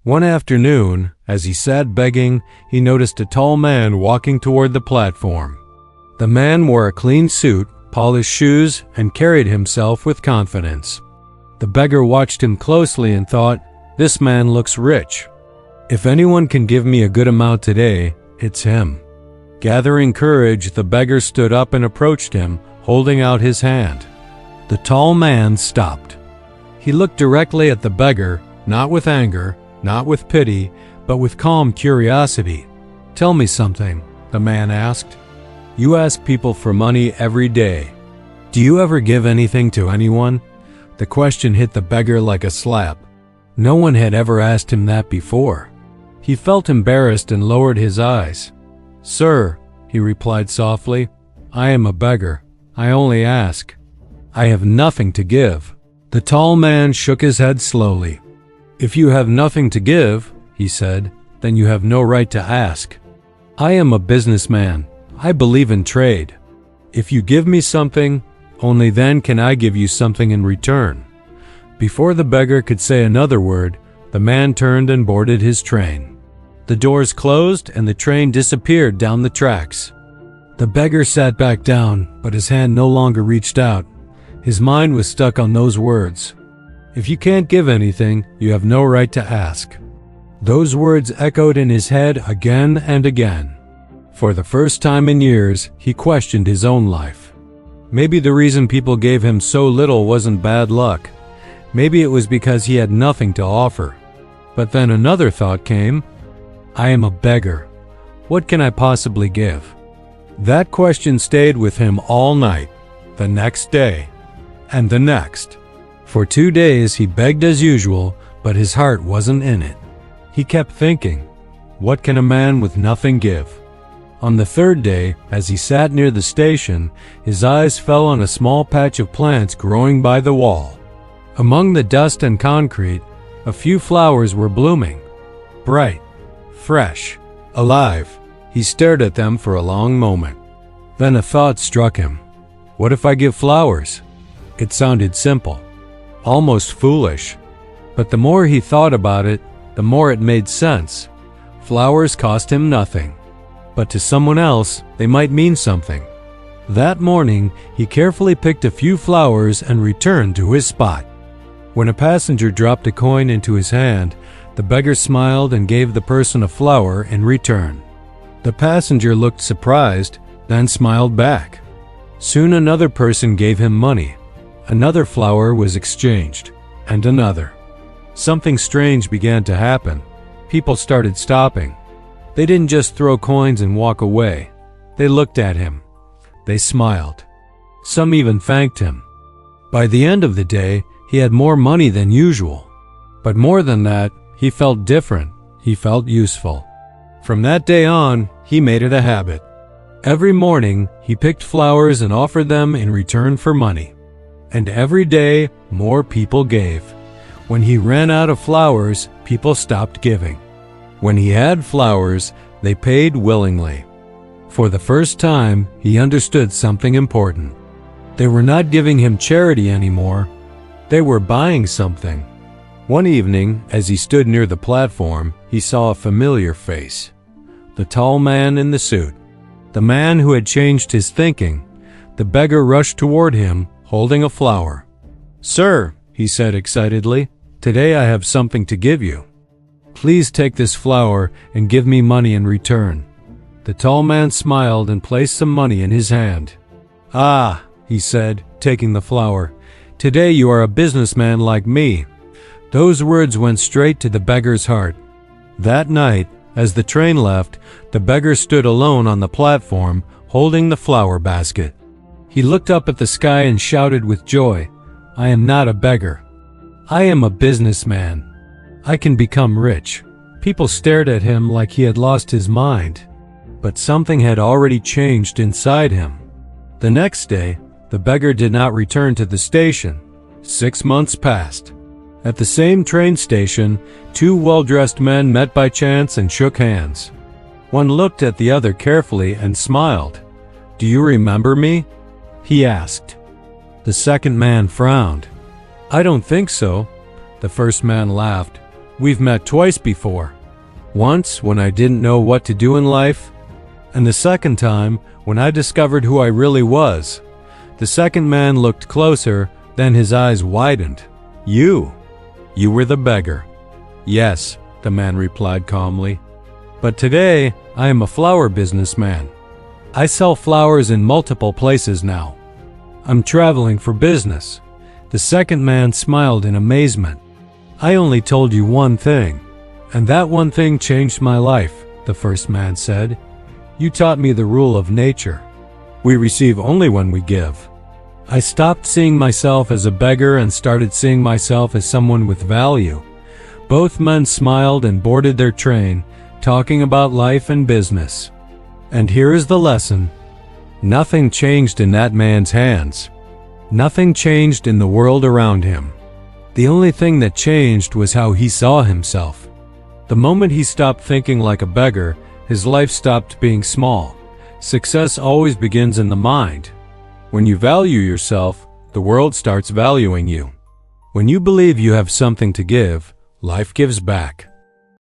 One afternoon, as he sat begging, he noticed a tall man walking toward the platform. The man wore a clean suit, polished shoes, and carried himself with confidence. The beggar watched him closely and thought, "This man looks rich. If anyone can give me a good amount today, it's him." Gathering courage, the beggar stood up and approached him, holding out his hand. The tall man stopped. He looked directly at the beggar, not with anger, not with pity, but with calm curiosity. "Tell me something," the man asked. "You ask people for money every day. Do you ever give anything to anyone?" The question hit the beggar like a slap. No one had ever asked him that before. He felt embarrassed and lowered his eyes. "Sir," he replied softly, "I am a beggar. I only ask. I have nothing to give." The tall man shook his head slowly. "If you have nothing to give," he said, "then you have no right to ask. I am a businessman. I believe in trade. If you give me something, only then can I give you something in return." Before the beggar could say another word, the man turned and boarded his train. The doors closed and the train disappeared down the tracks. The beggar sat back down, but his hand no longer reached out. His mind was stuck on those words. "If you can't give anything, you have no right to ask." Those words echoed in his head again and again. For the first time in years, he questioned his own life. Maybe the reason people gave him so little wasn't bad luck. Maybe it was because he had nothing to offer. But then another thought came. I am a beggar. What can I possibly give? That question stayed with him all night, the next day, and the next. For 2 days he begged as usual, but his heart wasn't in it. He kept thinking, what can a man with nothing give? On the third day, as he sat near the station, his eyes fell on a small patch of plants growing by the wall. Among the dust and concrete, a few flowers were blooming. Bright, fresh, alive. He stared at them for a long moment. Then a thought struck him. What if I give flowers? It sounded simple, almost foolish. But the more he thought about it, the more it made sense. Flowers cost him nothing, but to someone else, they might mean something. That morning, he carefully picked a few flowers and returned to his spot. When a passenger dropped a coin into his hand, the beggar smiled and gave the person a flower in return. The passenger looked surprised, then smiled back. Soon another person gave him money. Another flower was exchanged, and another. Something strange began to happen. People started stopping. They didn't just throw coins and walk away. They looked at him. They smiled. Some even thanked him. By the end of the day, he had more money than usual. But more than that, he felt different. He felt useful. From that day on, he made it a habit. Every morning, he picked flowers and offered them in return for money. And every day, more people gave. When he ran out of flowers, people stopped giving. When he had flowers, they paid willingly. For the first time, he understood something important. They were not giving him charity anymore. They were buying something. One evening, as he stood near the platform, he saw a familiar face. The tall man in the suit. The man who had changed his thinking. The beggar rushed toward him, holding a flower. "Sir," he said excitedly, "today I have something to give you. Please take this flower and give me money in return." The tall man smiled and placed some money in his hand. "Ah," he said, taking the flower, "today you are a businessman like me." Those words went straight to the beggar's heart. That night, as the train left, the beggar stood alone on the platform, holding the flower basket. He looked up at the sky and shouted with joy, "I am not a beggar. I am a businessman. I can become rich." People stared at him like he had lost his mind. But something had already changed inside him. The next day, the beggar did not return to the station. 6 months passed. At the same train station, 2 well-dressed men met by chance and shook hands. One looked at the other carefully and smiled. "Do you remember me?" he asked. The second man frowned. "I don't think so." The first man laughed. We've met twice before. Once when I didn't know what to do in life, and the second time when I discovered who I really was. The second man looked closer, then his eyes widened. You were the beggar. Yes, the man replied calmly. But today, I am a flower businessman. I sell flowers in multiple places now. I'm traveling for business. The second man smiled in amazement. I only told you one thing, and that one thing changed my life, the first man said. You taught me the rule of nature. We receive only when we give. I stopped seeing myself as a beggar and started seeing myself as someone with value. Both men smiled and boarded their train, talking about life and business. And here is the lesson. Nothing changed in that man's hands. Nothing changed in the world around him. The only thing that changed was how he saw himself. The moment he stopped thinking like a beggar, his life stopped being small. Success always begins in the mind. When you value yourself, the world starts valuing you. When you believe you have something to give, life gives back.